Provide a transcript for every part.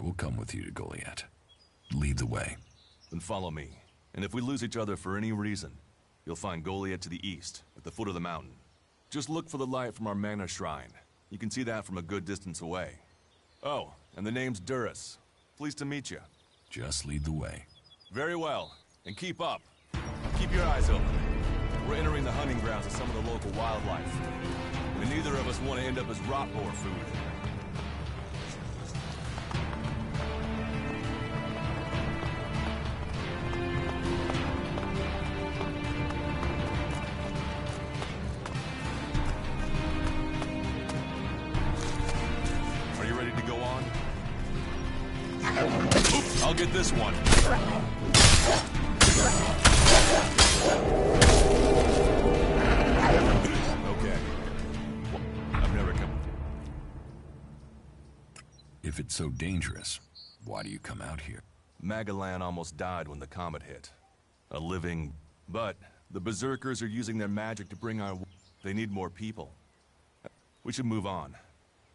will come with you to Goliath. Lead the way. Then follow me. And if we lose each other for any reason, you'll find Goliath to the east, at the foot of the mountain. Just look for the light from our mana shrine. You can see that from a good distance away. Oh, and the name's Duras. Pleased to meet you. Just lead the way. Very well. And keep up. Keep your eyes open. We're entering the hunting grounds of some of the local wildlife. And neither of us want to end up as rot boar food. Are you ready to go on? Oops, I'll get this one. Okay. I've never come. If it's so dangerous, why do you come out here? Magalan almost died when the comet hit. A living... But the Berserkers are using their magic to bring our... They need more people. We should move on.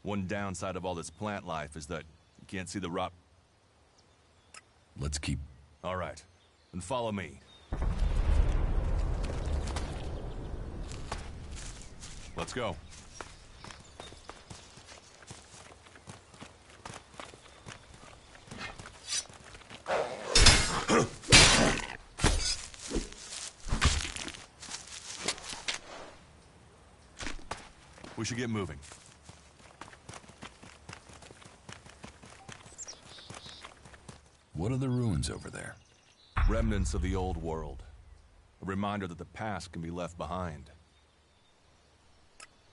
One downside of all this plant life is that you can't see the rot... Let's keep... All right. Then follow me. Let's go. We should get moving. What are the ruins over there? Remnants of the old world. A reminder that the past can be left behind.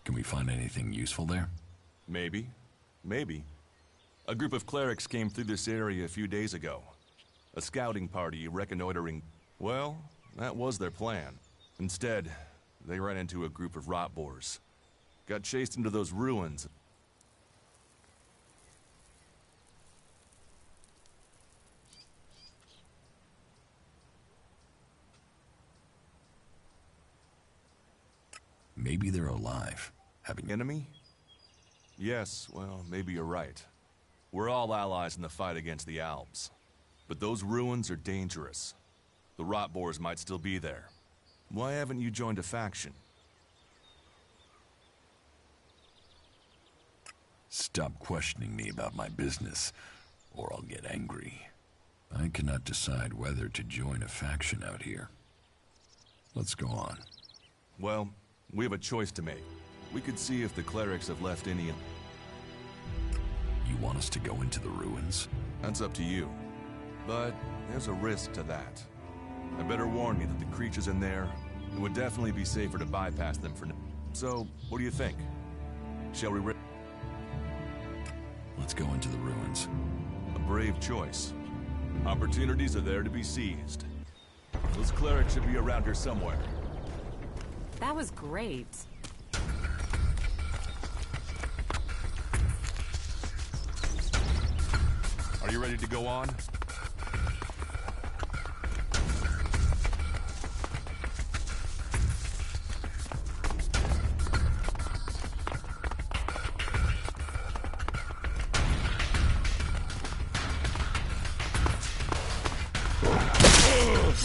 Can we find anything useful there? Maybe. Maybe. A group of clerics came through this area a few days ago. A scouting party reconnoitering... Well, that was their plan. Instead, they ran into a group of rot boars. Got chased into those ruins. Maybe they're alive. Having... Enemy? Yes, well, maybe you're right. We're all allies in the fight against the Alps. But those ruins are dangerous. The rot boars might still be there. Why haven't you joined a faction? Stop questioning me about my business, or I'll get angry. I cannot decide whether to join a faction out here. Let's go on. Well, we have a choice to make. We could see if the clerics have left any... You want us to go into the ruins? That's up to you. But there's a risk to that. I better warn you that the creatures in there, it would definitely be safer to bypass them for now. So, what do you think? Shall we... Let's go into the ruins. A brave choice. Opportunities are there to be seized. Those clerics should be around here somewhere. That was great. Are you ready to go on?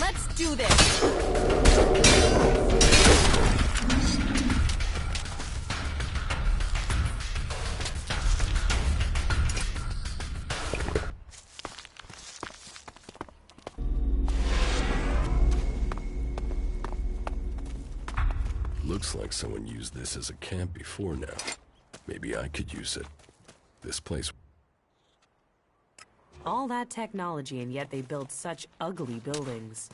Let's do this! Looks like someone used this as a camp before now. Maybe I could use it. This place... All that technology, and yet they build such ugly buildings.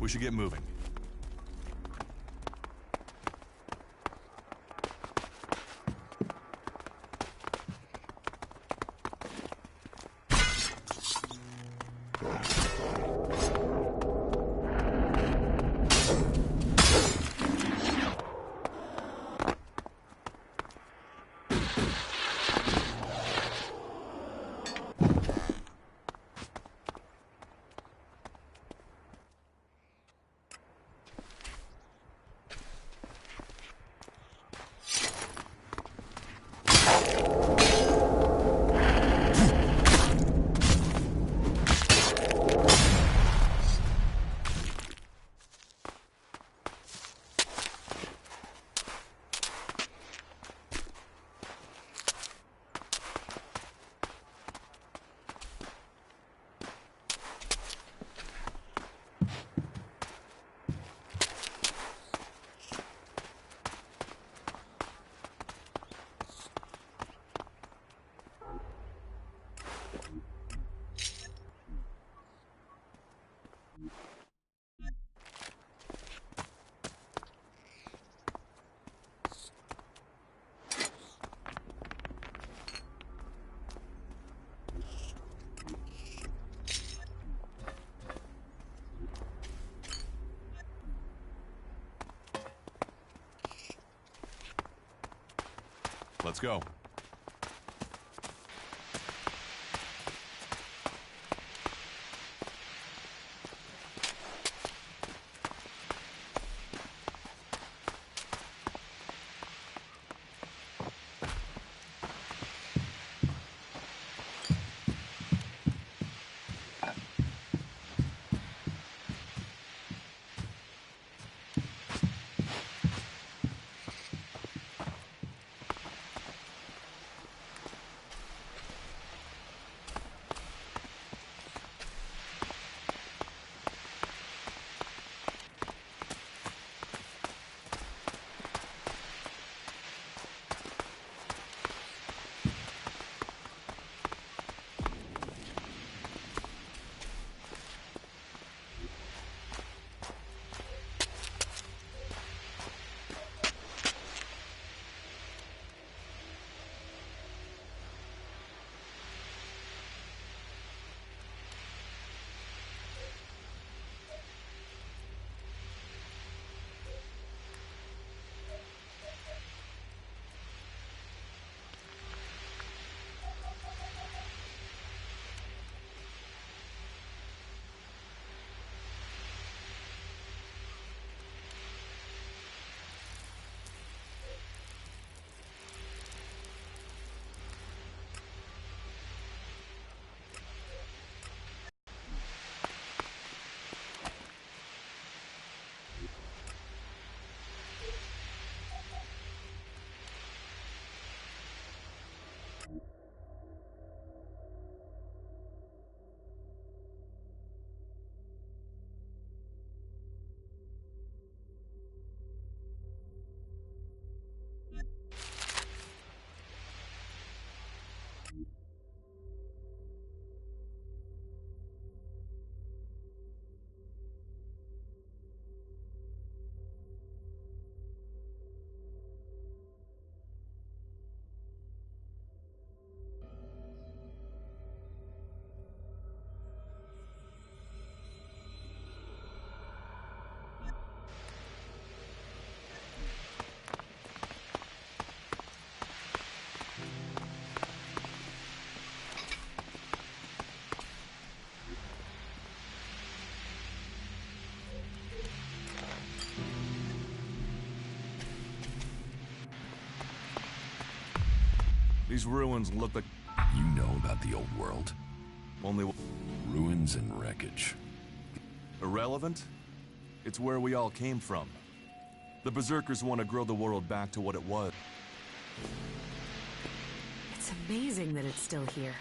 We should get moving. Let's go. These ruins look like... You know about the old world? Only... Ruins and wreckage. Irrelevant? It's where we all came from. The Berserkers want to grow the world back to what it was. It's amazing that it's still here.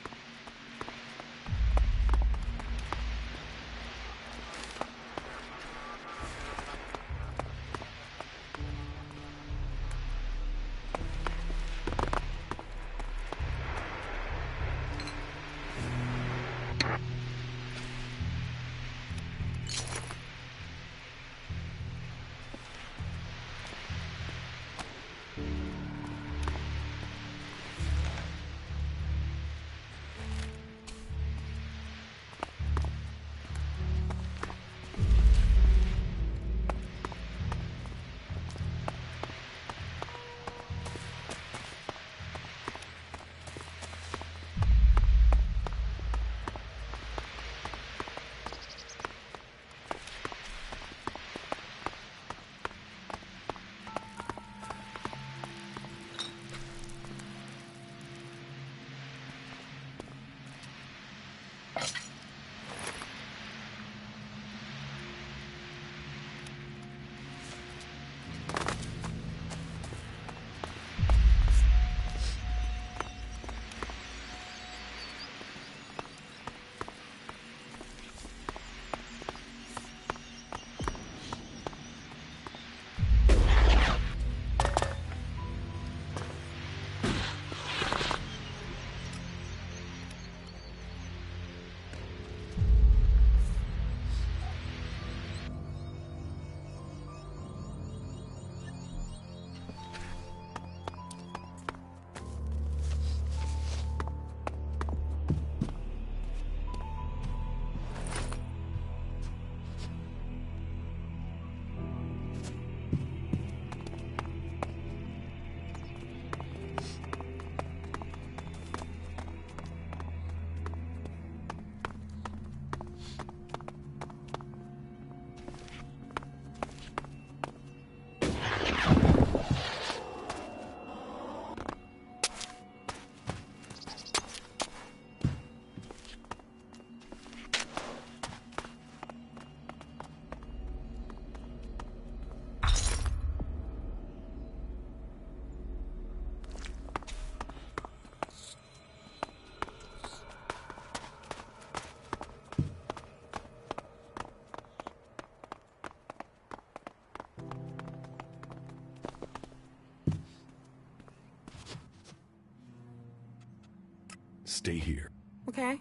Stay here. Okay.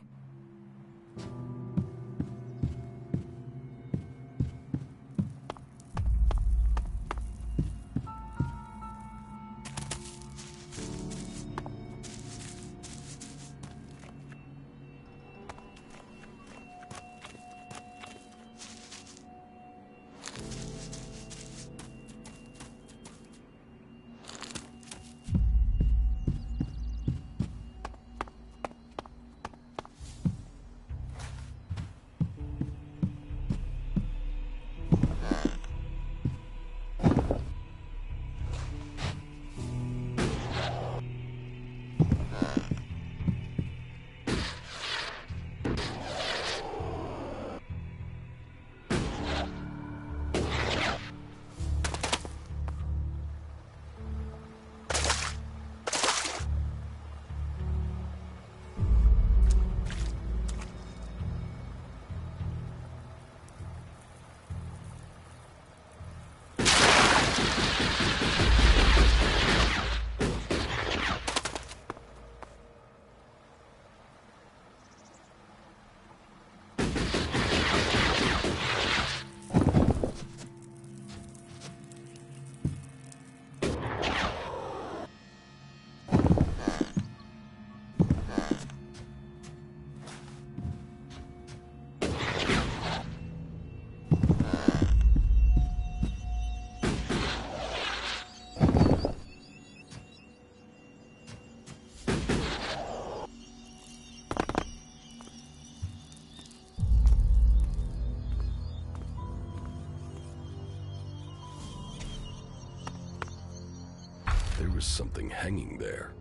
There was something hanging there.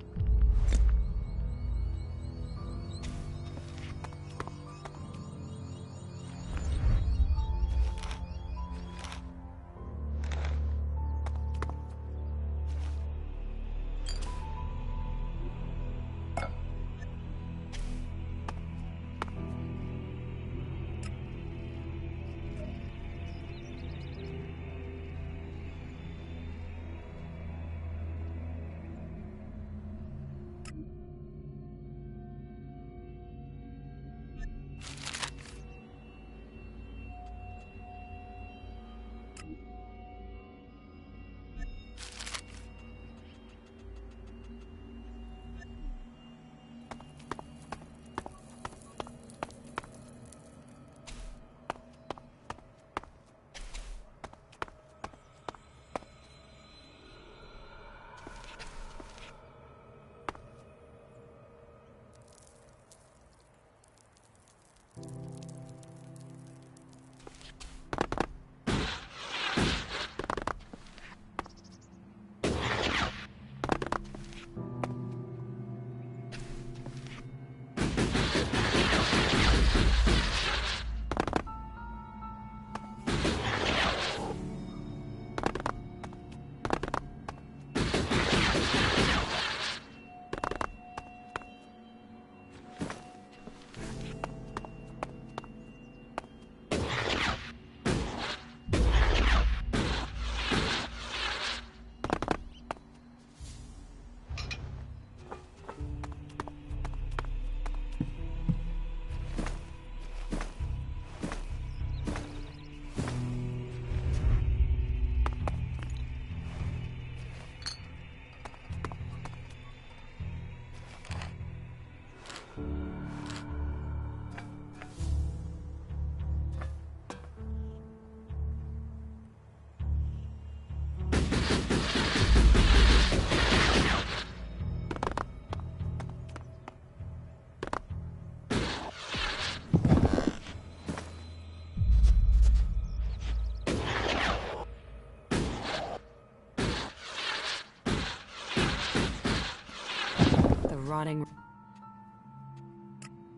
Rotting.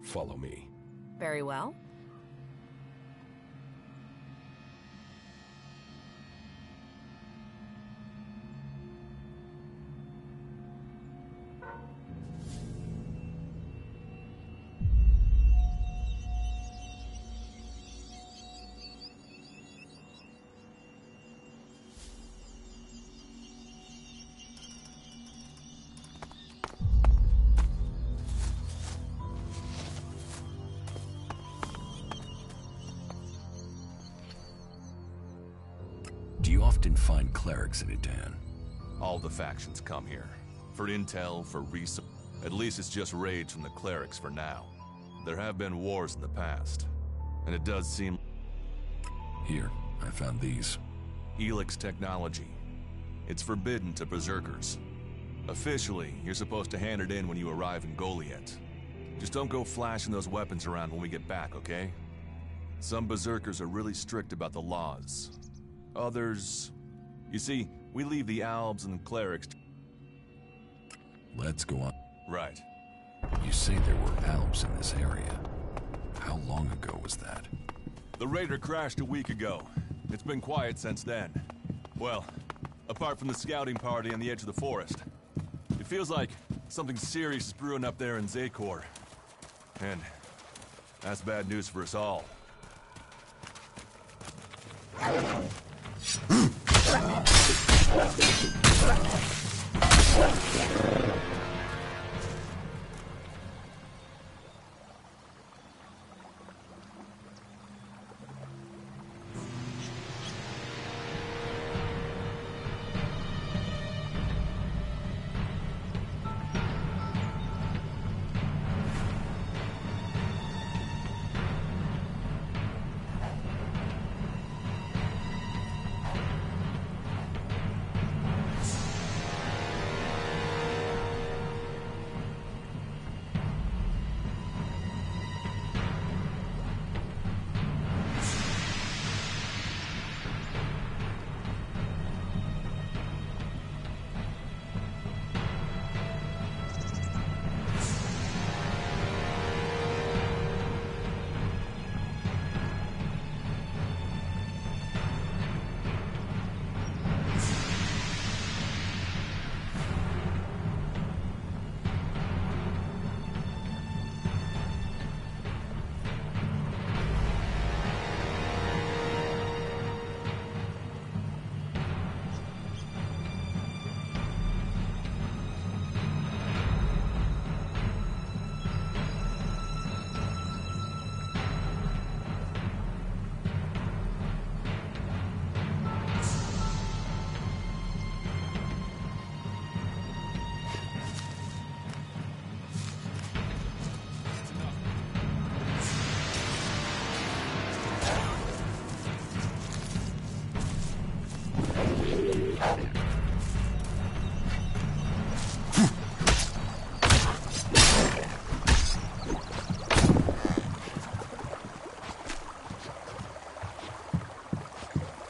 Follow me. Very well. often find clerics in Idan? All the factions come here. For intel, for research. At least it's just raids from the clerics for now. There have been wars in the past. And it does seem... Here, I found these. ELEX technology. It's forbidden to berserkers. Officially, you're supposed to hand it in when you arrive in Goliet. Just don't go flashing those weapons around when we get back, okay? Some berserkers are really strict about the laws. Others... You see, we leave the albs and clerics... Let's go on. Right. You say there were Alps in this area. How long ago was that? The raider crashed a week ago. It's been quiet since then. Well, apart from the scouting party on the edge of the forest. It feels like something serious is brewing up there in Zakor. And that's bad news for us all.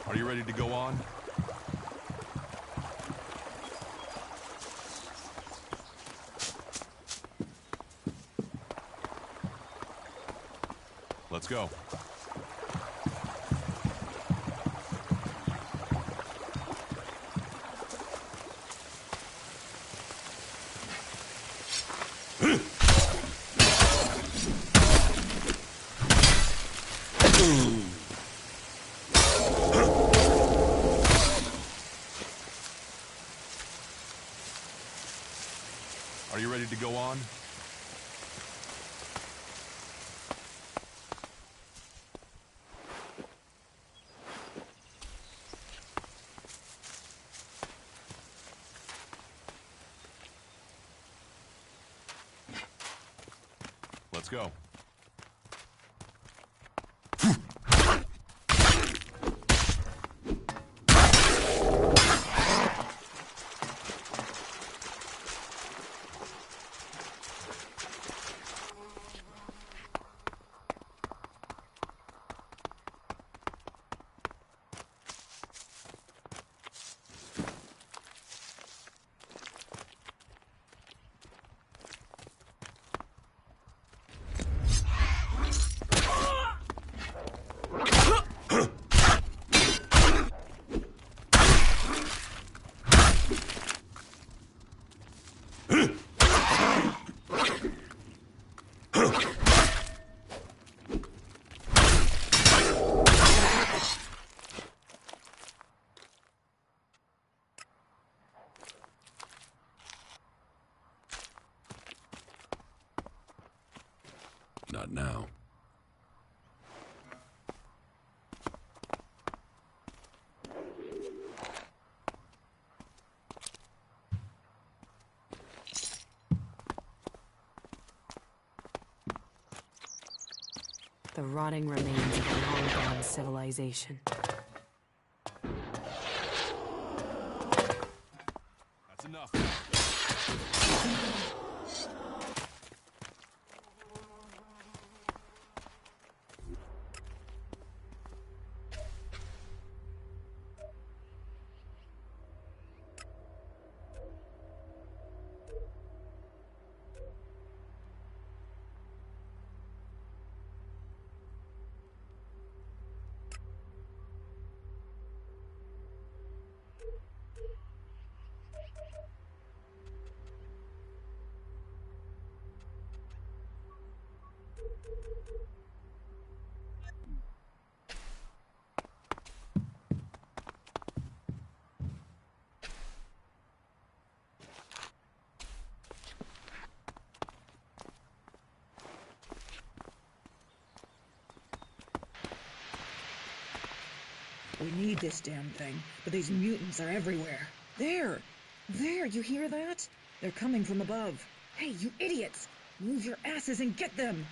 Are you ready to go on? Let's go. Are you ready to go on? Let's go. Not now. The rotting remains of a long-gone civilization. That's enough. We need this damn thing, but these mutants are everywhere. There! There, you hear that? They're coming from above. Hey, you idiots! Move your asses and get them!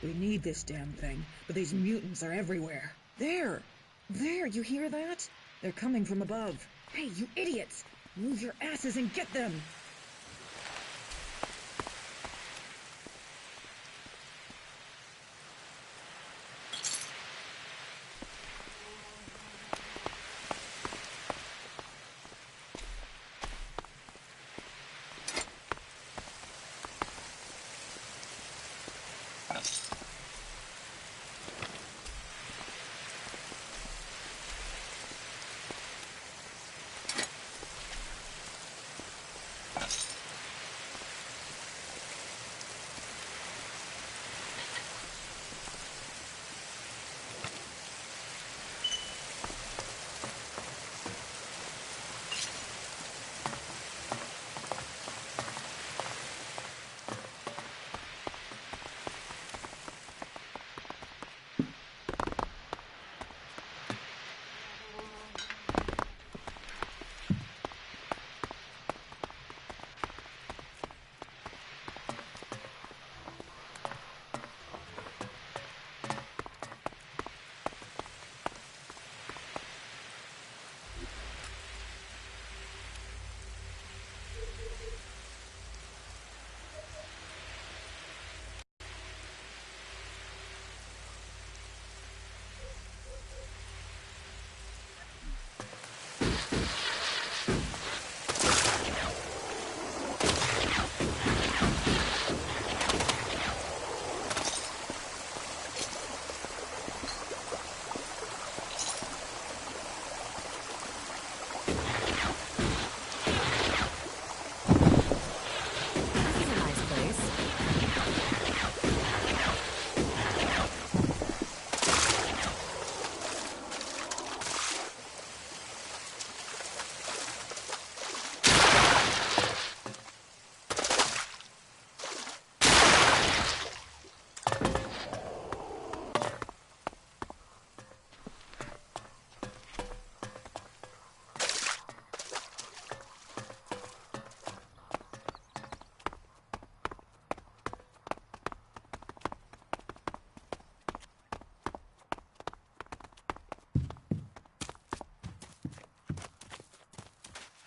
We need this damn thing, but these mutants are everywhere. There! There, you hear that? They're coming from above. Hey, you idiots! Move your asses and get them!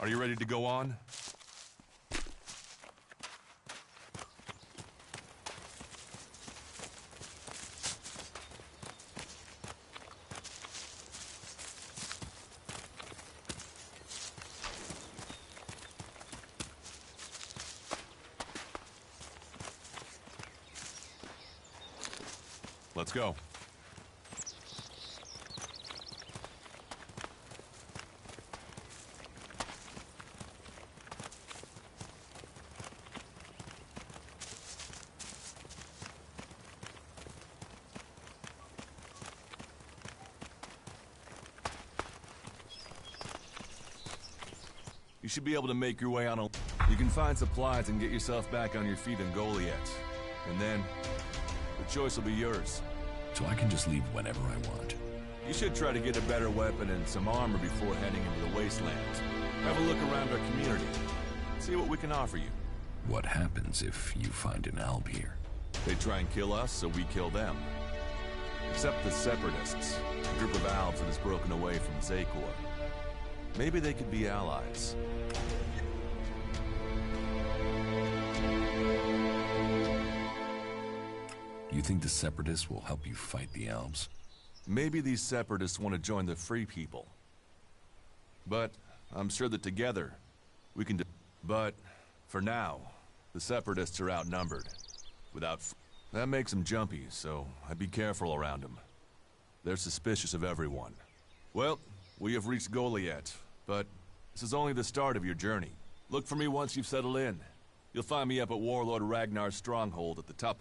Are you ready to go on? Let's go. You should be able to make your way on a... You can find supplies and get yourself back on your feet in Goliet. And then, the choice will be yours. So I can just leave whenever I want. You should try to get a better weapon and some armor before heading into the wastelands. Have a look around our community. See what we can offer you. What happens if you find an alb here? They try and kill us, so we kill them. Except the Separatists, a group of Albs that has broken away from Zakor. Maybe they could be allies. You think the Separatists will help you fight the Albs? Maybe these Separatists want to join the Free People. But I'm sure that together, we can But, for now, the Separatists are outnumbered. That makes them jumpy, so I'd be careful around them. They're suspicious of everyone. Well, we have reached Goliet, but this is only the start of your journey. Look for me once you've settled in. You'll find me up at Warlord Ragnar's stronghold at the top.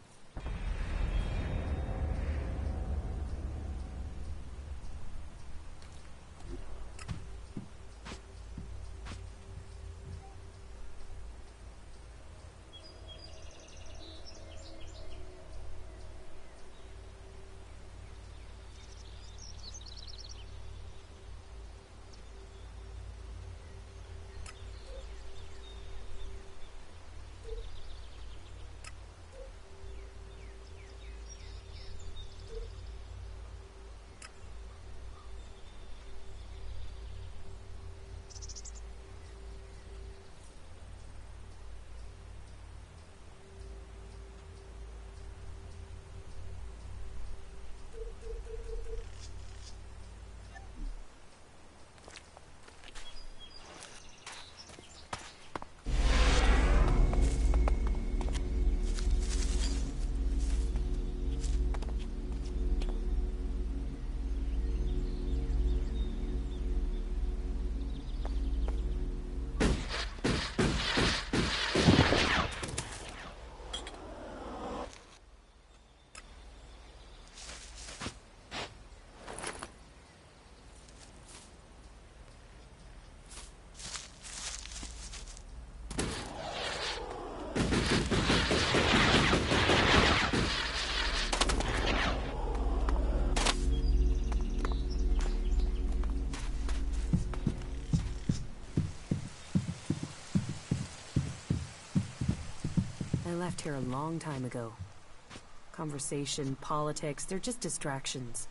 I left here a long time ago. Conversation, politics, they're just distractions.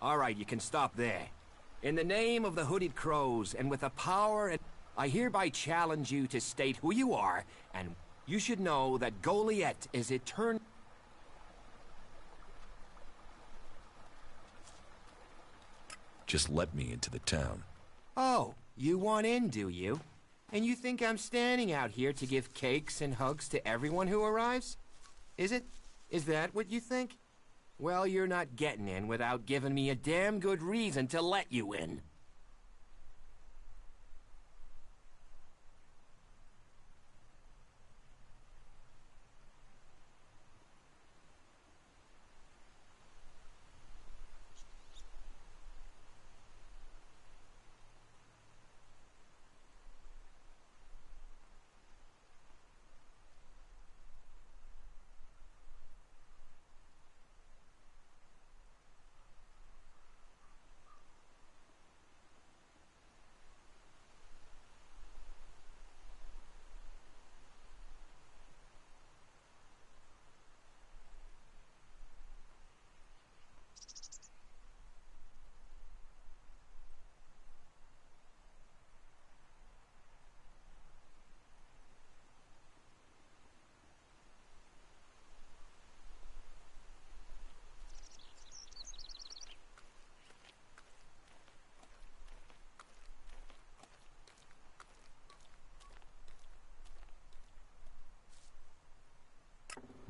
All right, you can stop there. In the name of the Hooded Crows, and with the power and... I hereby challenge you to state who you are, and you should know that Goliet is eternal. Just let me into the town. Oh, you want in, do you? And you think I'm standing out here to give cakes and hugs to everyone who arrives? Is it? Is that what you think? Well, you're not getting in without giving me a damn good reason to let you in.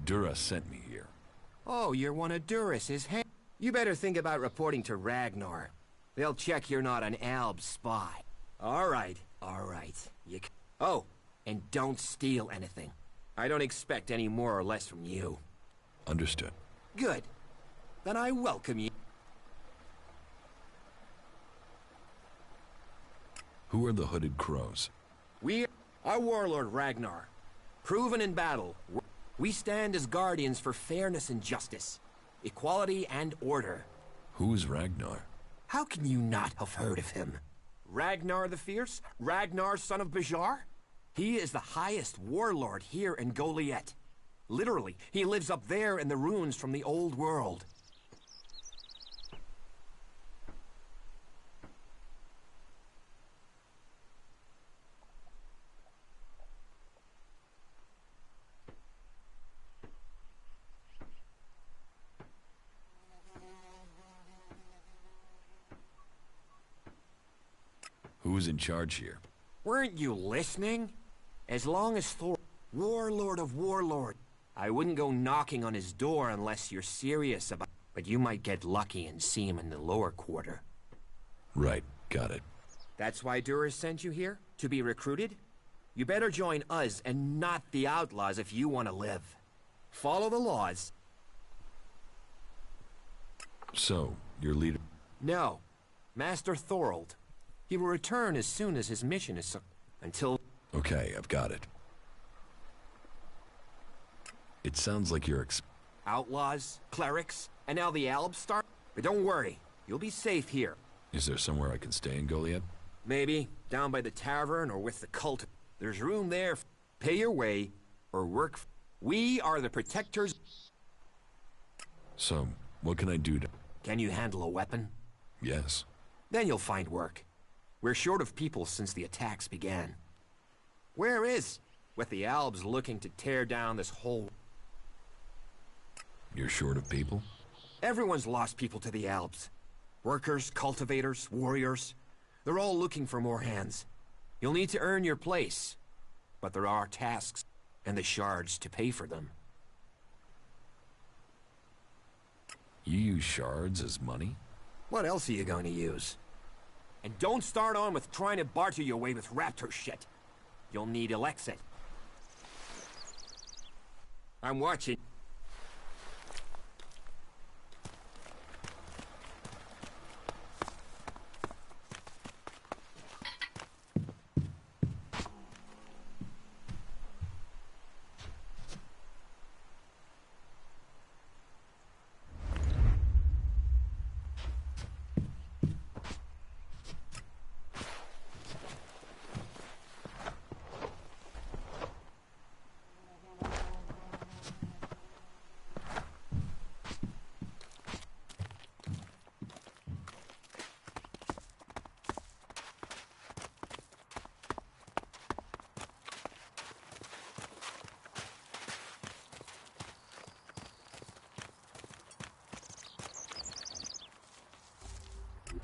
Dura sent me here. Oh, you're one of Duris's You better think about reporting to Ragnar. They'll check you're not an Alb spy. All right. Oh, and don't steal anything. I don't expect any more or less from you. Understood. Good. Then I welcome you. Who are the Hooded Crows? We are Warlord Ragnar. Proven in battle, we stand as guardians for fairness and justice, equality and order. Who is Ragnar? How can you not have heard of him? Ragnar the Fierce? Ragnar, son of Bajar? He is the highest warlord here in Goliet. Literally, he lives up there in the ruins from the old world. Who's in charge here? Weren't you listening? As long as Thor, Warlord of Warlord, I wouldn't go knocking on his door unless you're serious about it. But you might get lucky and see him in the lower quarter. Right, got it. That's why Duras sent you here? To be recruited? You better join us and not the outlaws if you want to live. Follow the laws. So, your leader... No. Master Thorold. He will return as soon as his mission is... Until... Okay, I've got it. It sounds like you're Outlaws, clerics, and now the Albs start... But don't worry. You'll be safe here. Is there somewhere I can stay in Goliet? Maybe. Down by the tavern or with the cult. There's room there. Pay your way or work... We are the protectors... So, what can I do to... Can you handle a weapon? Yes. Then you'll find work. We're short of people since the attacks began. Where is? With the Albs looking to tear down this whole... You're short of people? Everyone's lost people to the Albs. Workers, cultivators, warriors. They're all looking for more hands. You'll need to earn your place. But there are tasks, and the shards to pay for them. You use shards as money? What else are you going to use? And don't start on with trying to barter your way with raptor shit. You'll need ELEX. I'm watching.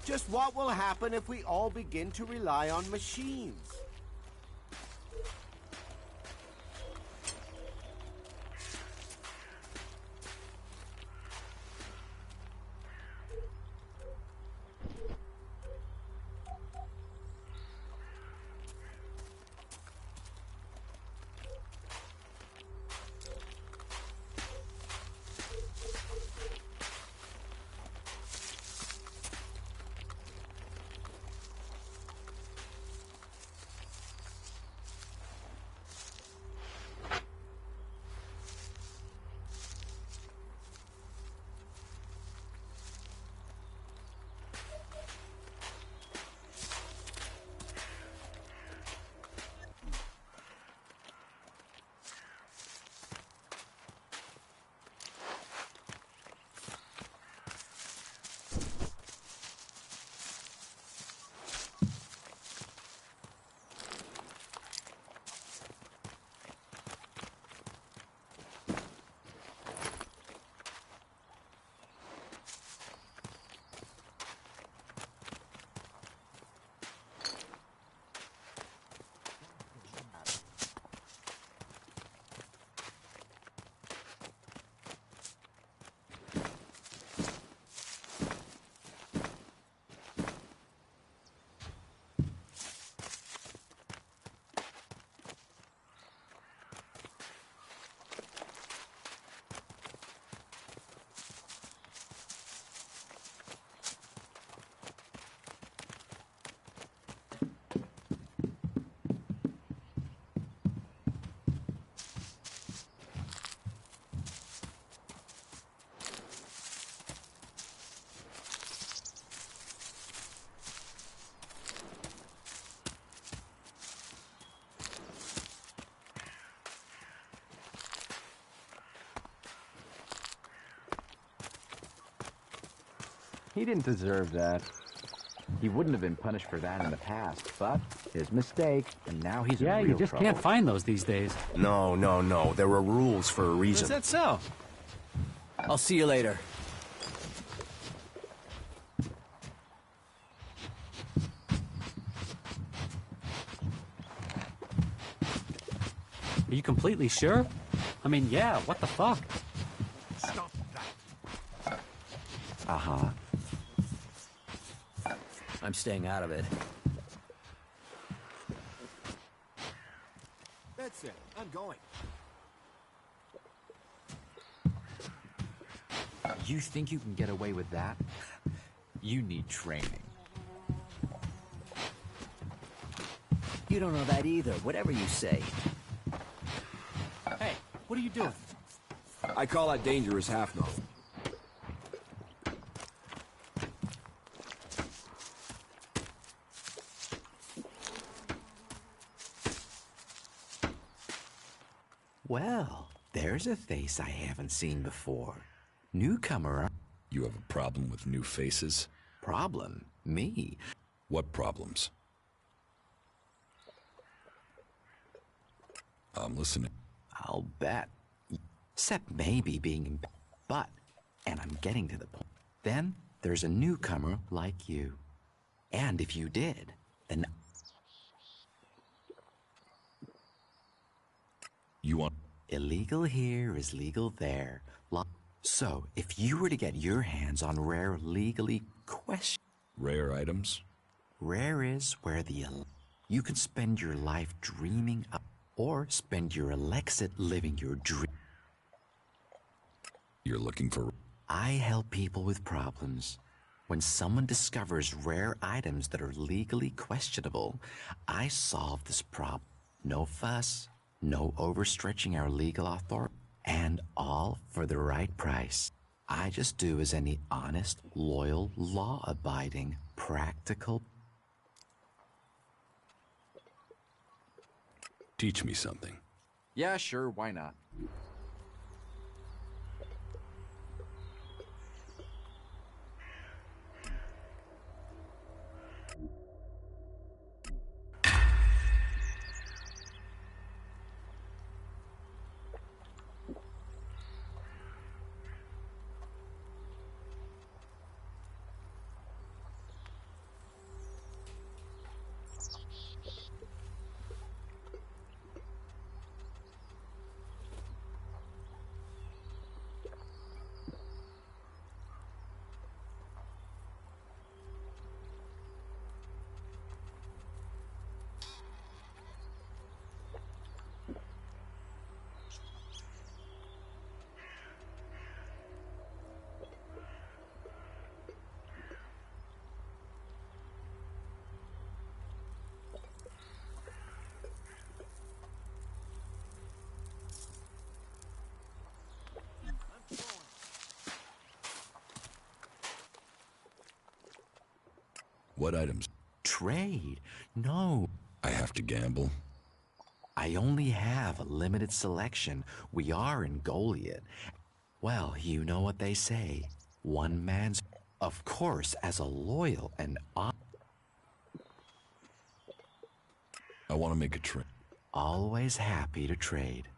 Just what will happen if we all begin to rely on machines? He didn't deserve that. He wouldn't have been punished for that in the past, but his mistake, and now he's in real trouble. Yeah, you just can't find those these days. No. There are rules for a reason. Is that so? I'll see you later. Are you completely sure? I mean, yeah, what the fuck? Stop that. Uh-huh. I'm staying out of it. That's it. I'm going. You think you can get away with that? You need training. You don't know that either, whatever you say. Hey, what are you doing? I call that dangerous half-novel. Well, there's a face I haven't seen before. Newcomer. You have a problem with new faces? Problem? Me? What problems? I'm listening. I'll bet. Except maybe being... But, and I'm getting to the point. Then, there's a newcomer like you. And if you did, then... You want... Illegal here is legal there. So, if you were to get your hands on rare legally Rare items? Rare is where you can spend your life dreaming up, or spend your Elexit living your dream. You're looking for... I help people with problems. When someone discovers rare items that are legally questionable, I solve this problem. No fuss, no overstretching our legal authority, and all for the right price. I just do as any honest, loyal, law-abiding, practical... Teach me something. Yeah, sure, why not? What items? Trade? No. I have to gamble? I only have a limited selection. We are in Goliet. Well, you know what they say. One man's... Of course, as a loyal and... I want to make a trade. Always happy to trade.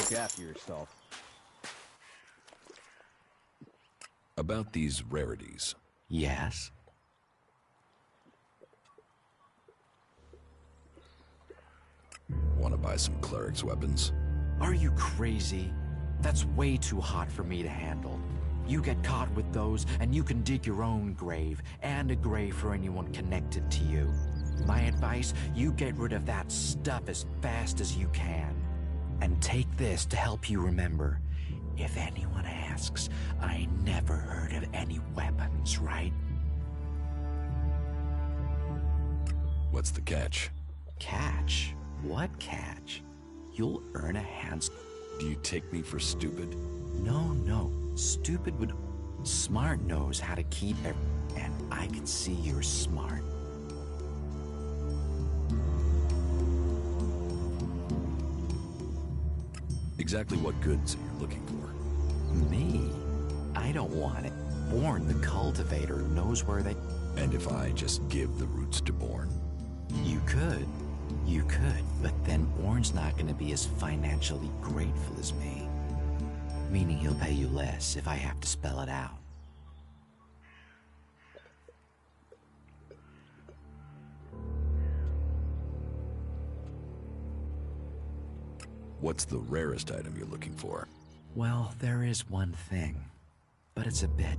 look after yourself. About these rarities. Yes? Want to buy some cleric's weapons? Are you crazy? That's way too hot for me to handle. You get caught with those, and you can dig your own grave, and a grave for anyone connected to you. My advice, you get rid of that stuff as fast as you can. And take this to help you remember. If anyone asks, I never heard of any weapons, right? What's the catch? Catch? What catch? You'll earn a hands... Do you take me for stupid? No. Stupid would... Smart knows how to keep and I can see you're smart. Exactly what goods are you looking for? Me? I don't want it. Born, the cultivator, knows where they... And if I just give the roots to Born? You could, but then Born's not going to be as financially grateful as me. Meaning he'll pay you less if I have to spell it out. What's the rarest item you're looking for? Well, there is one thing, but it's a bit...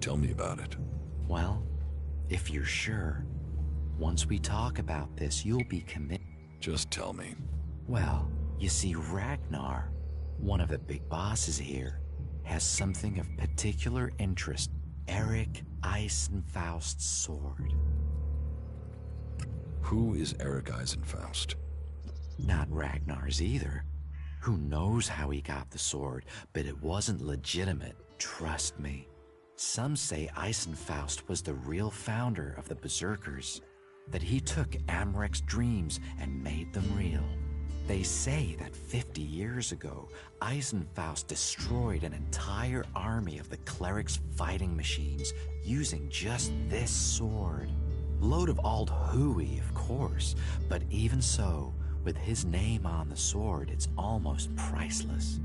Tell me about it. Well, if you're sure, once we talk about this, you'll be committed. Just tell me. Well, you see, Ragnar, one of the big bosses here, has something of particular interest. Eric Eisenfaust's sword. Who is Eric Eisenfaust? Not Ragnar's either. Who knows how he got the sword, but it wasn't legitimate, trust me. Some say Eisenfaust was the real founder of the Berserkers, that he took Amrek's dreams and made them real. They say that 50 years ago, Eisenfaust destroyed an entire army of the clerics' fighting machines using just this sword. Load of old hooey, of course, but even so, with his name on the sword, it's almost priceless.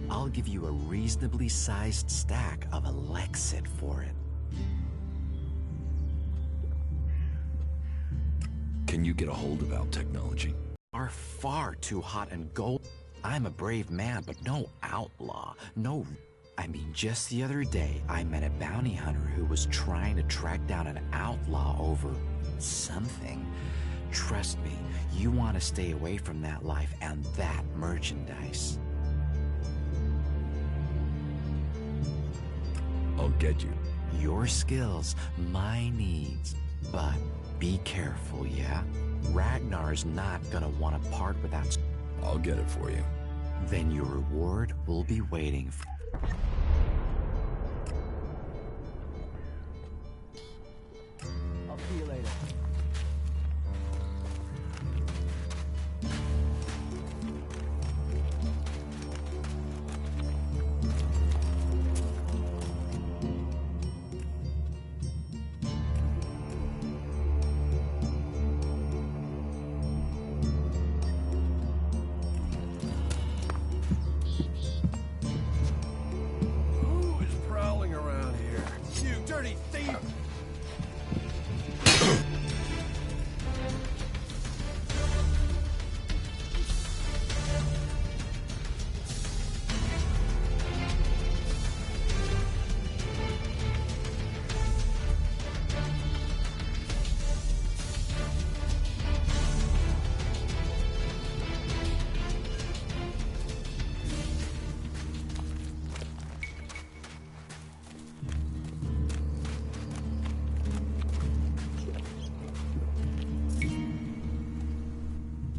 I'll give you a reasonably sized stack of Elexit for it. Can you get a hold of our technology? Are far too hot and gold. I'm a brave man, but no outlaw. No... I mean, just the other day, I met a bounty hunter who was trying to track down an outlaw over... something. Trust me, you want to stay away from that life and that merchandise. I'll get you. Your skills, my needs. But be careful, yeah? Ragnar's not gonna want to part without... I'll get it for you. Then your reward will be waiting for... I'll see you later.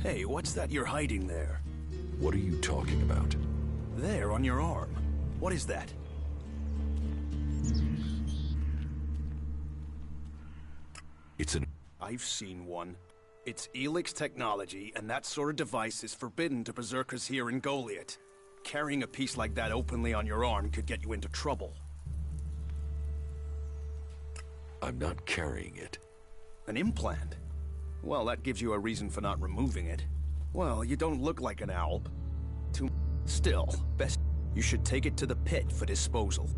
Hey, what's that you're hiding there? What are you talking about? There, on your arm. What is that? It's an... I've seen one. It's ELEX technology, and that sort of device is forbidden to Berserkers here in Goliet. Carrying a piece like that openly on your arm could get you into trouble. I'm not carrying it. An implant? Well, that gives you a reason for not removing it. Well, you don't look like an owl. Still, best you should take it to the pit for disposal.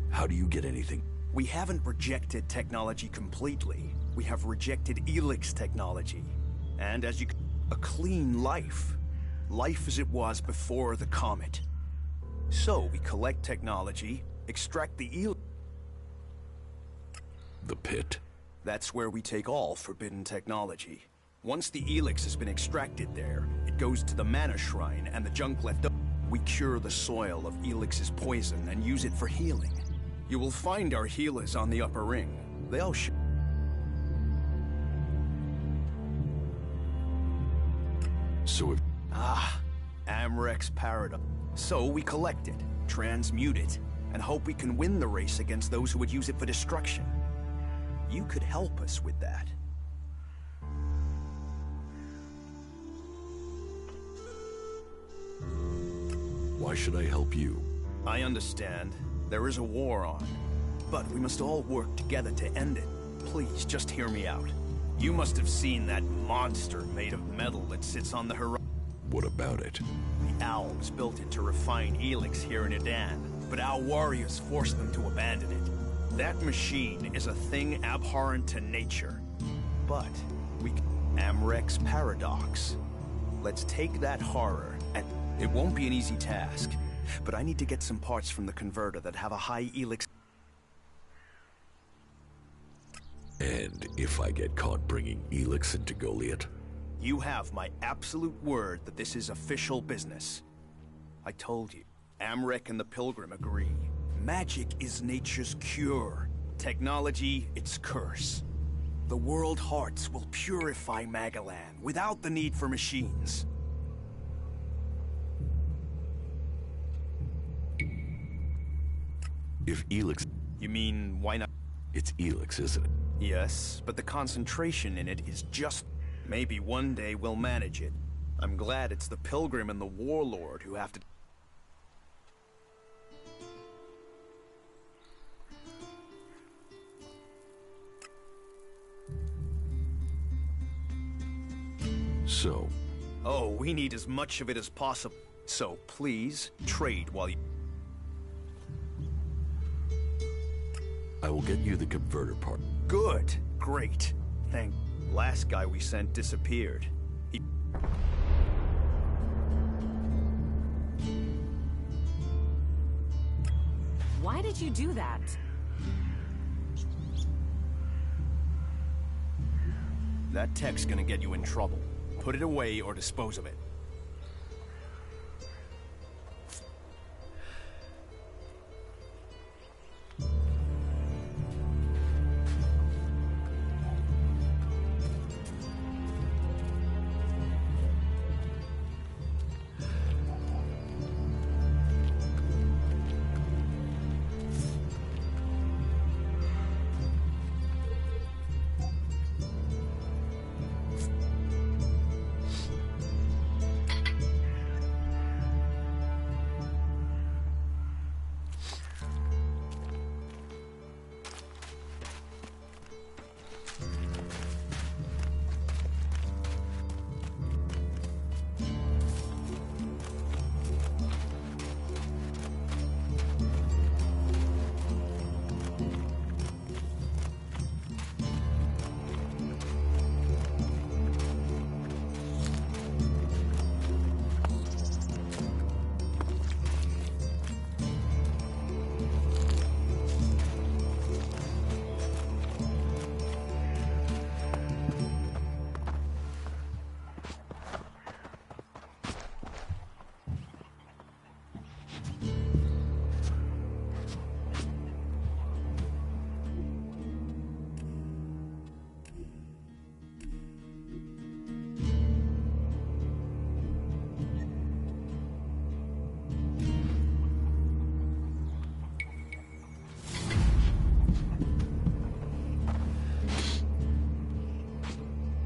How do you get anything? We haven't rejected technology completely. We have rejected ELEX technology. And as you a clean life. Life as it was before the comet. So we collect technology, extract the The pit? That's where we take all forbidden technology. Once the ELEX has been extracted there, it goes to the mana shrine and the junk left over. We cure the soil of ELEX's poison and use it for healing. You will find our healers on the upper ring. They'll So if... Amrex Paradox. So we collect it, transmute it, and hope we can win the race against those who would use it for destruction. You could help us with that. Why should I help you? I understand. There is a war on. But we must all work together to end it. Please, just hear me out. You must have seen that monster made of metal that sits on the horizon. What about it? The Owls built it to refine ELEX here in Edan, but our warriors forced them to abandon it. That machine is a thing abhorrent to nature. But we can... Amrex Paradox. Let's take that horror, and it won't be an easy task. But I need to get some parts from the converter that have a high ELEX... And if I get caught bringing ELEX into Goliath? You have my absolute word that this is official business. I told you, Amrek and the Pilgrim agree. Magic is nature's cure. Technology, its curse. The world hearts will purify Magalan without the need for machines. If ELEX... You mean, why not? It's ELEX, isn't it? Yes, but the concentration in it is just... Maybe one day we'll manage it. I'm glad it's the Pilgrim and the Warlord who have to... So? Oh, we need as much of it as possible. So please, trade while you... I will get you the converter part. Good. Great. Thank... Last guy we sent disappeared. He... Why did you do that? That tech's gonna get you in trouble. Put it away or dispose of it.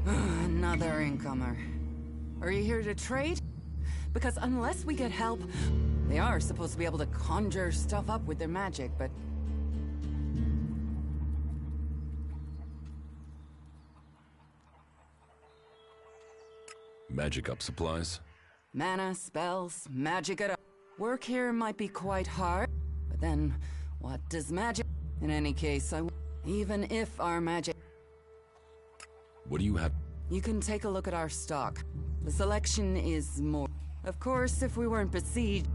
Another incomer. Are you here to trade? Because unless we get help, they are supposed to be able to conjure stuff up with their magic, but... Magic up supplies? Mana, spells, magic at all. Work here might be quite hard, but then, what does magic... In any case, even if our magic... What do you have? You can take a look at our stock. The selection is more... Of course, if we weren't besieged...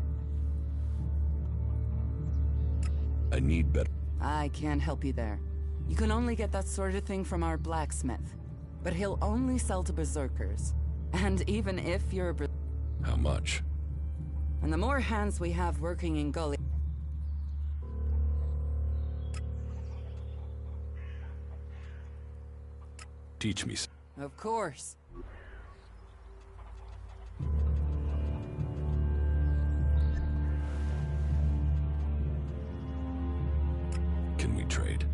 I need better... I can't help you there. You can only get that sort of thing from our blacksmith. But he'll only sell to berserkers. And even if you're... How much? And the more hands we have working in Gully... Teach me. Of course. Can we trade?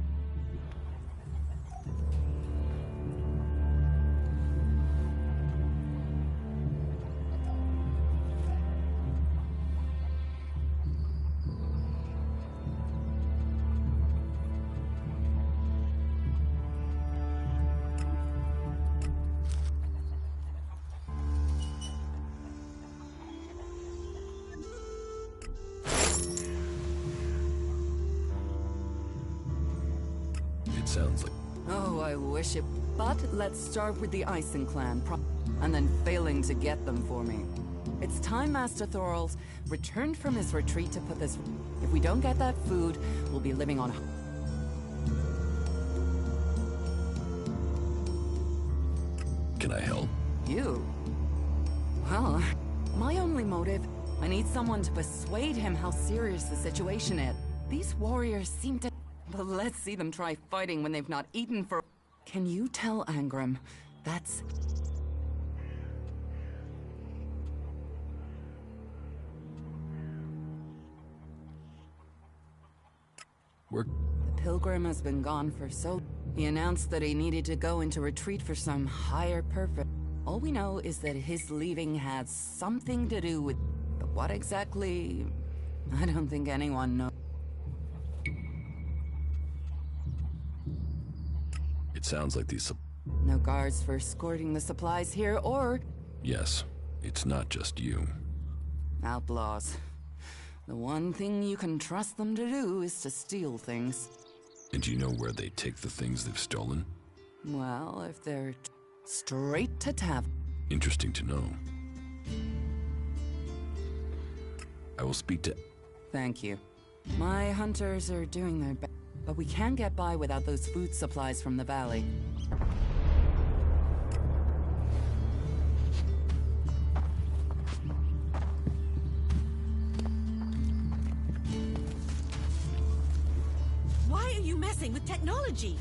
Sounds like... Oh, I wish it... But let's start with the Ison clan, and then failing to get them for me. It's time Master Thorol's returned from his retreat to put this... If we don't get that food, we'll be living on... Can I help? You? Well, my only motive... I need someone to persuade him how serious the situation is. These warriors seem to... But let's see them try fighting when they've not eaten for... Can you tell Angram that's... The pilgrim has been gone for so... He announced that he needed to go into retreat for some higher purpose. All we know is that his leaving had something to do with... But what exactly... I don't think anyone knows. It sounds like these... No guards for escorting the supplies here, or... Yes, it's not just you. Outlaws. The one thing you can trust them to do is to steal things. And do you know where they take the things they've stolen? Well, if they're straight to tavern. Interesting to know. I will speak to... Thank you. My hunters are doing their best. But we can't get by without those food supplies from the valley. Why are you messing with technology?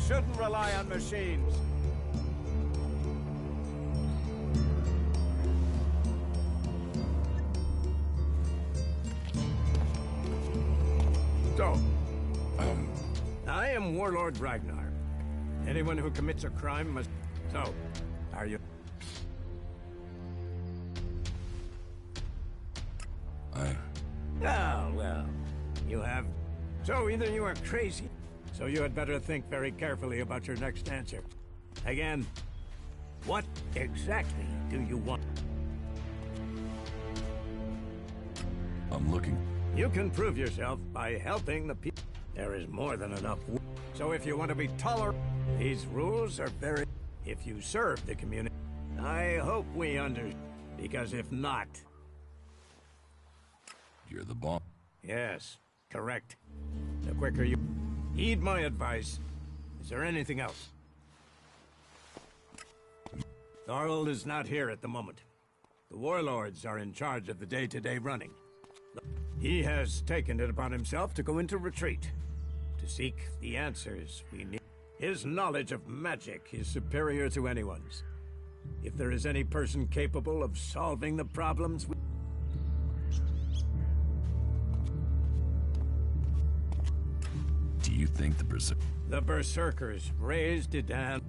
Shouldn't rely on machines. So, I am Warlord Ragnar. Anyone who commits a crime must... So, are you... Oh, well, you have... So either you are crazy... So you had better think very carefully about your next answer. Again, what exactly do you want? I'm looking. You can prove yourself by helping the people. There is more than enough. So if you want to be tolerant, these rules are very... If you serve the community, I hope we because if not... You're the boss. Yes, correct. The quicker you... Heed my advice. Is there anything else? Thorvald is not here at the moment. The warlords are in charge of the day-to-day running. He has taken it upon himself to go into retreat, to seek the answers we need. His knowledge of magic is superior to anyone's. If there is any person capable of solving the problems we... Do you think The Berserkers raised Edan.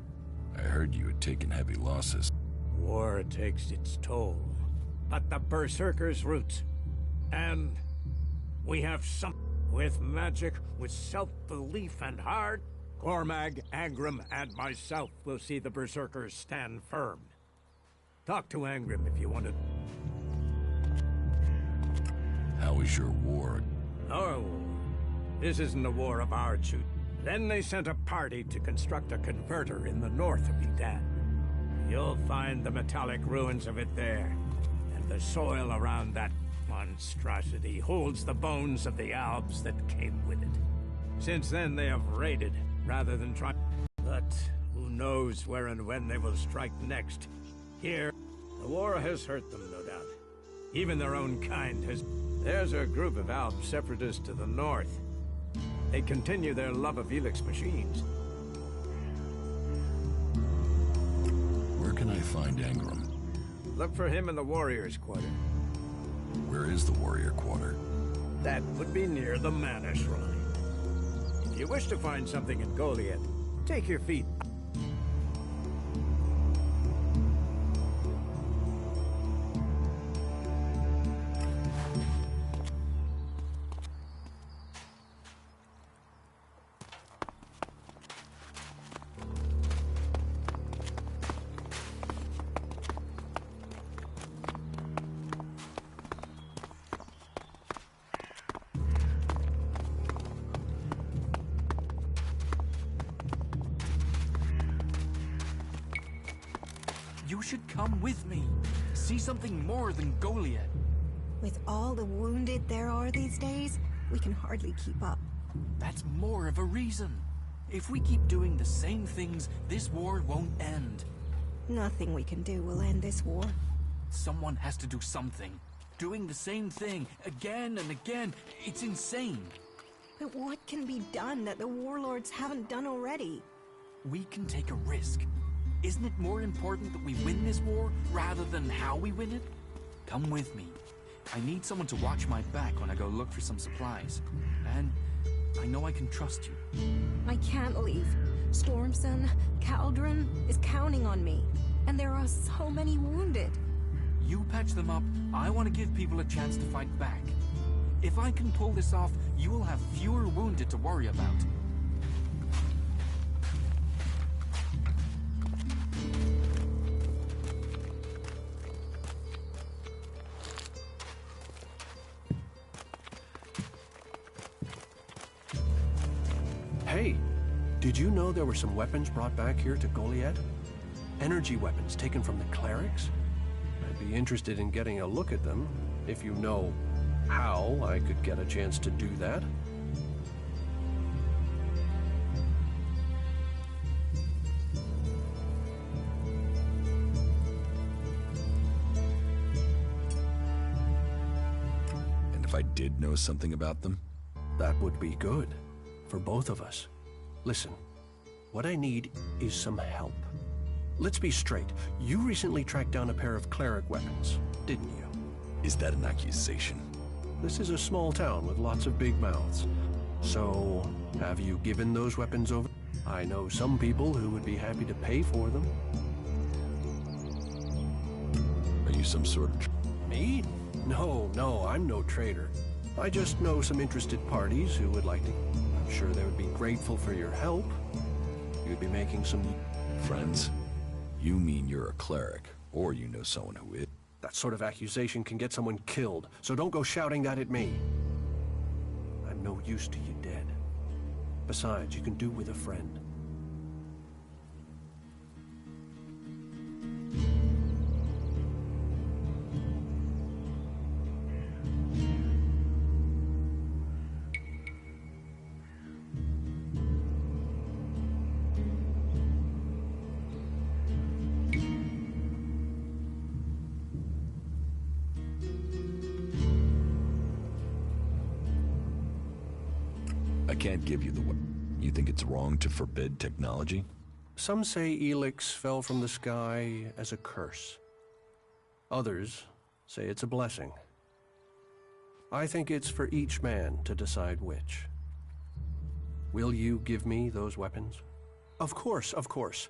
I heard you had taken heavy losses. War takes its toll. But the Berserkers' roots. And we have some... With magic, with self-belief and heart, Cormag, Angrim, and myself will see the Berserkers stand firm. Talk to Angrim if you want to... How is your war? Our war. This isn't a war of our choosing. Then they sent a party to construct a converter in the north of Edan. You'll find the metallic ruins of it there, and the soil around that monstrosity holds the bones of the Albs that came with it. Since then they have raided, rather than try. But who knows where and when they will strike next. Here, the war has hurt them, no doubt. Even their own kind has... There's a group of Alb separatists to the north. They continue their love of ELEX machines. Where can I find Angrim? Look for him in the Warriors' Quarter. Where is the Warrior Quarter? That would be near the Mana Shrine. If you wish to find something in Goliet, take your feet. You should come with me. See something more than Goliet. With all the wounded there are these days, we can hardly keep up. That's more of a reason. If we keep doing the same things, this war won't end. Nothing we can do will end this war. Someone has to do something. Doing the same thing again and again, it's insane. But what can be done that the warlords haven't done already? We can take a risk. Isn't it more important that we win this war rather than how we win it? Come with me. I need someone to watch my back when I go look for some supplies. And I know I can trust you. I can't leave. Stormson, Caldron is counting on me. And there are so many wounded. You patch them up. I want to give people a chance to fight back. If I can pull this off, you will have fewer wounded to worry about. Hey, did you know there were some weapons brought back here to Goliet? Energy weapons taken from the clerics? I'd be interested in getting a look at them, if you know how I could get a chance to do that. And if I did know something about them? That would be good. For both of us. Listen, what I need is some help. Let's be straight. You recently tracked down a pair of cleric weapons, didn't you? Is that an accusation? This is a small town with lots of big mouths. So, have you given those weapons over? I know some people who would be happy to pay for them. Are you some sort of... Me? No, I'm no traitor. I just know some interested parties who would like to... I'm sure they would be grateful for your help. You'd be making some... Friends? You mean you're a cleric, or you know someone who is? That sort of accusation can get someone killed, so don't go shouting that at me. I'm no use to you dead. Besides, you can do with a friend. can't give you the You think it's wrong to forbid technology? Some say ELEX fell from the sky as a curse. Others say it's a blessing. I think it's for each man to decide which. Will you give me those weapons? Of course, of course.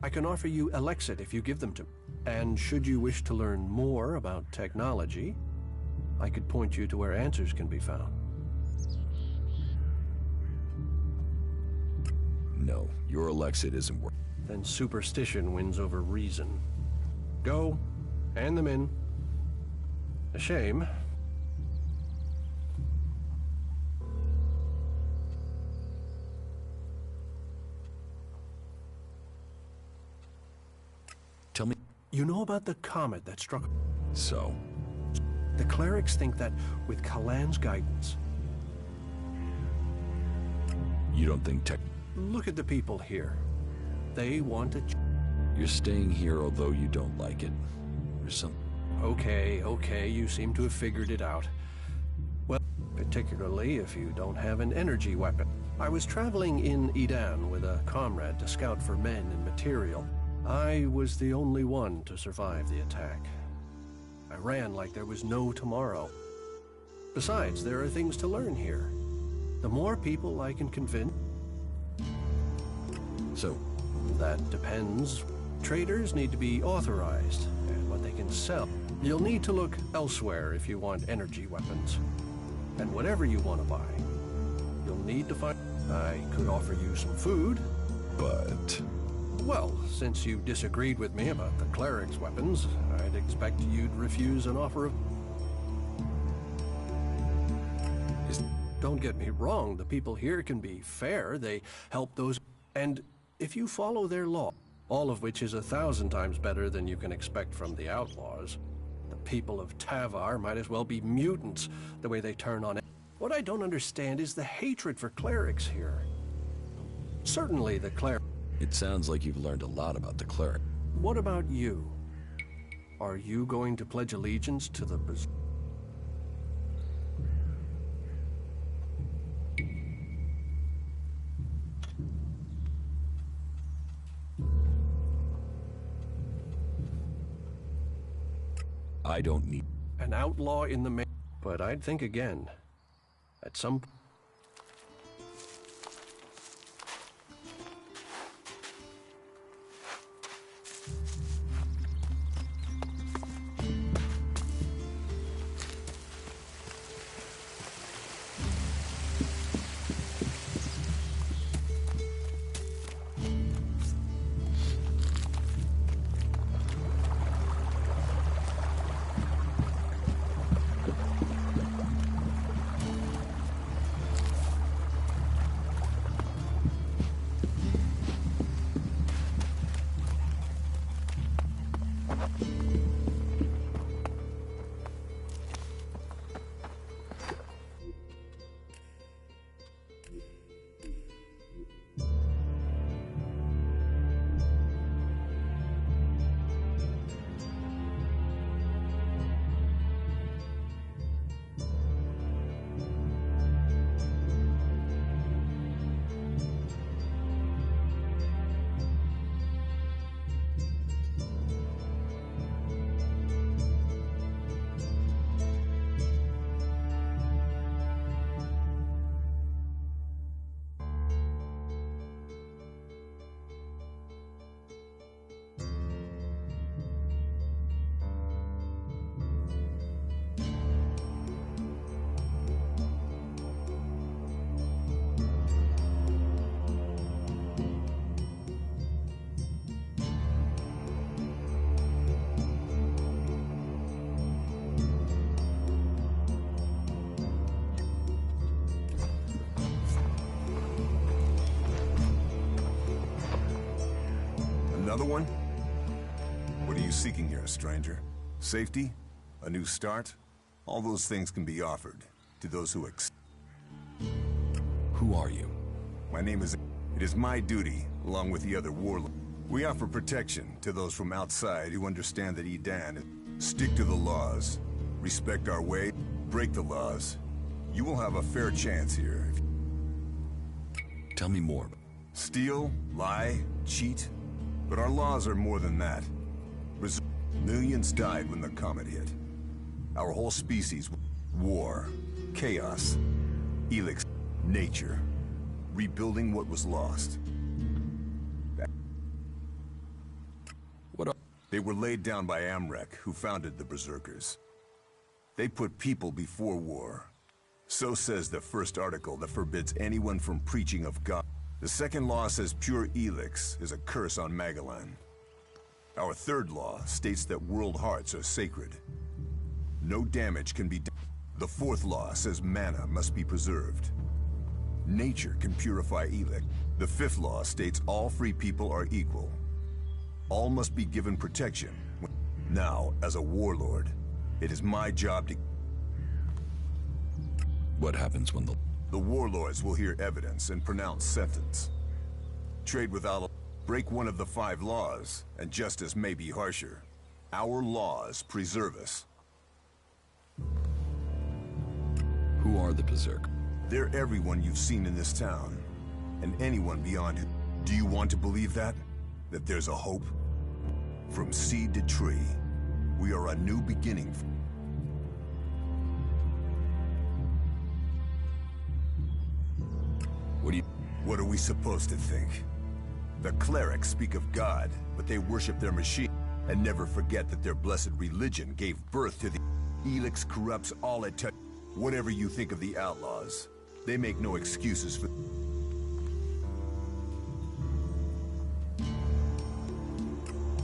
I can offer you Elexit if you give them to me. And should you wish to learn more about technology, I could point you to where answers can be found. No, your Elexit isn't worth. Then superstition wins over reason. Go, hand them in. A shame. Tell me. You know about the comet that struck? So? The clerics think that with Kalan's guidance... You don't think tech... Look at the people here. They want to... You're staying here although you don't like it. There's some... Okay, you seem to have figured it out. Well, particularly if you don't have an energy weapon. I was traveling in Edan with a comrade to scout for men and material. I was the only one to survive the attack. I ran like there was no tomorrow. Besides, there are things to learn here. The more people I can convince... So? That depends. Traders need to be authorized, and what they can sell. You'll need to look elsewhere if you want energy weapons. And whatever you want to buy, you'll need to find... I could offer you some food. But... Well, since you disagreed with me about the cleric's weapons, I'd expect you'd refuse an offer of... Don't get me wrong, the people here can be fair. They help those... And if you follow their law, all of which is 1,000 times better than you can expect from the outlaws, the people of Tavar might as well be mutants, the way they turn on it. What I don't understand is the hatred for clerics here. Certainly the cleric... It sounds like you've learned a lot about the cleric. What about you? Are you going to pledge allegiance to the... I don't need... An outlaw in the... But I'd think again. At some... Another one? What are you seeking here, stranger? Safety? A new start? All those things can be offered to those who Who are you? My name is... It is my duty, along with the other warlords. We offer protection to those from outside who understand that Edan... Stick to the laws. Respect our way. Break the laws. You will have a fair chance here. Tell me more. Steal, lie, cheat. But our laws are more than that. Millions died when the comet hit. Our whole species, war, chaos, ELEX, nature, rebuilding what was lost. They were laid down by Amrek, who founded the Berserkers. They put people before war. So says the first article that forbids anyone from preaching of God. The second law says pure ELEX is a curse on Magellan. Our third law states that world hearts are sacred. No damage can be done. The fourth law says mana must be preserved. Nature can purify ELEX. The fifth law states all free people are equal. All must be given protection. Now, as a warlord, it is my job to... What happens when The warlords will hear evidence and pronounce sentence. Trade without... Break one of the 5 laws, and justice may be harsher. Our laws preserve us. Who are the Berserk? They're everyone you've seen in this town, and anyone beyond it. Do you want to believe that? That there's a hope? From seed to tree, we are a new beginning. What are we supposed to think? The clerics speak of God, but they worship their machine, and never forget that their blessed religion gave birth to the... ELEX corrupts all it touches. Whatever you think of the outlaws, they make no excuses for...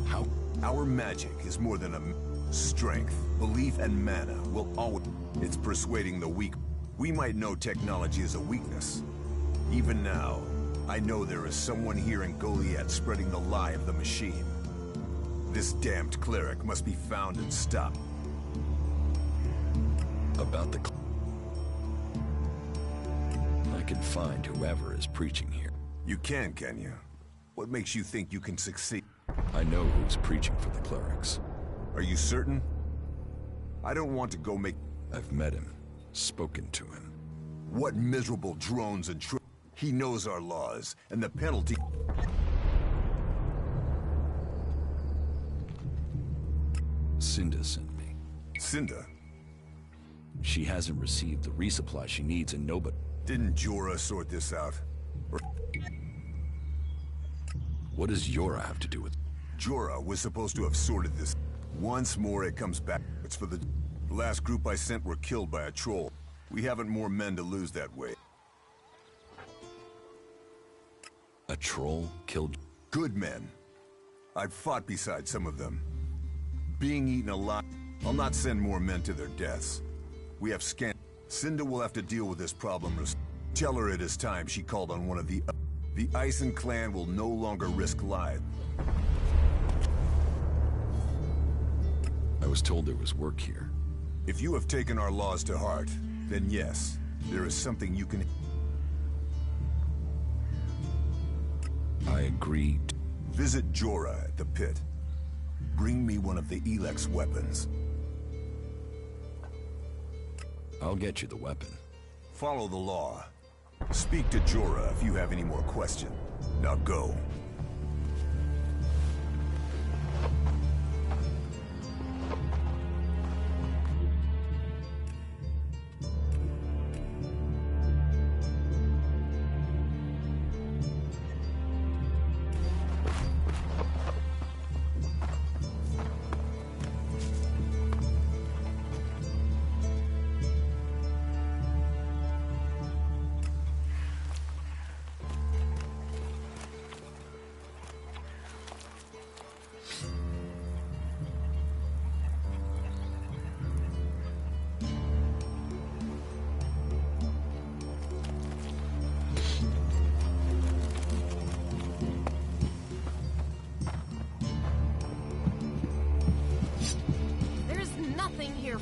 How? Our magic is more than a... Strength, belief, and mana will always... It's persuading the weak. We might know technology is a weakness. Even now, I know there is someone here in Goliath spreading the lie of the machine. This damned cleric must be found and stopped. About the... I can find whoever is preaching here. You can you? What makes you think you can succeed? I know who's preaching for the clerics. Are you certain? I don't want to go make... I've met him, spoken to him. What miserable drones and He knows our laws, and the penalty... Cinda sent me. Cinda? She hasn't received the resupply she needs, and nobody... Didn't Jorah sort this out? Or... What does Jorah have to do with... Jorah was supposed to have sorted this. Once more it comes back. It's for the last group I sent were killed by a troll. We haven't more men to lose that way. A troll killed... Good men. I've fought beside some of them. Being eaten alive, I'll not send more men to their deaths. We have scant... Cinda will have to deal with this problem. Tell her it is time she called on one of the... The Ison clan will no longer risk lives. I was told there was work here. If you have taken our laws to heart, then yes, there is something you can... I agreed. Visit Jorah at the pit. Bring me one of the ELEX weapons. I'll get you the weapon. Follow the law. Speak to Jorah if you have any more questions. Now go.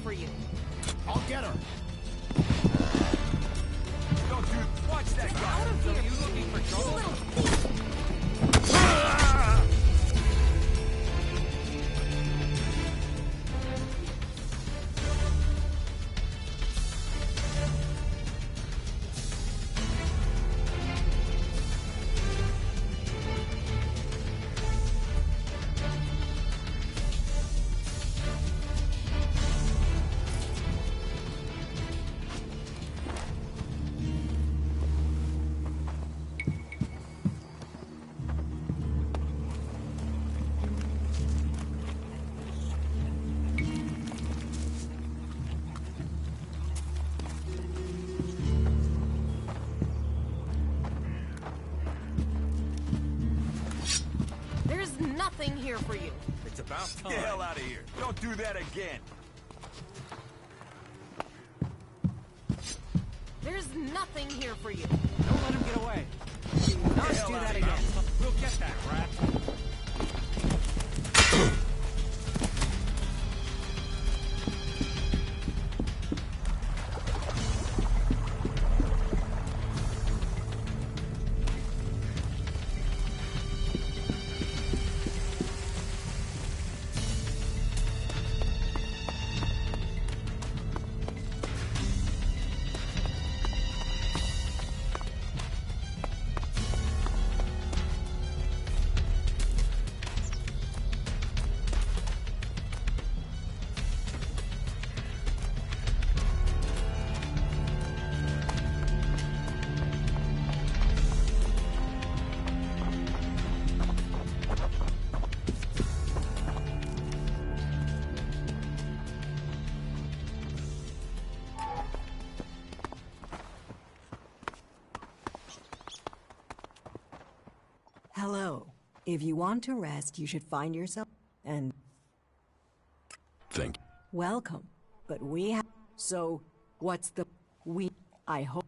For you. I'll get her. Yo, dude, watch that guy. Out of here. Are you looking for trouble? nothing here for you. It's about time. Get the hell out of here. Don't do that again. There's nothing here for you. Don't let him get away. Don't do that again. We'll get that, rat. Hello. If you want to rest, you should find yourself and... Thank you. Welcome. But we have... So, what's the... I hope...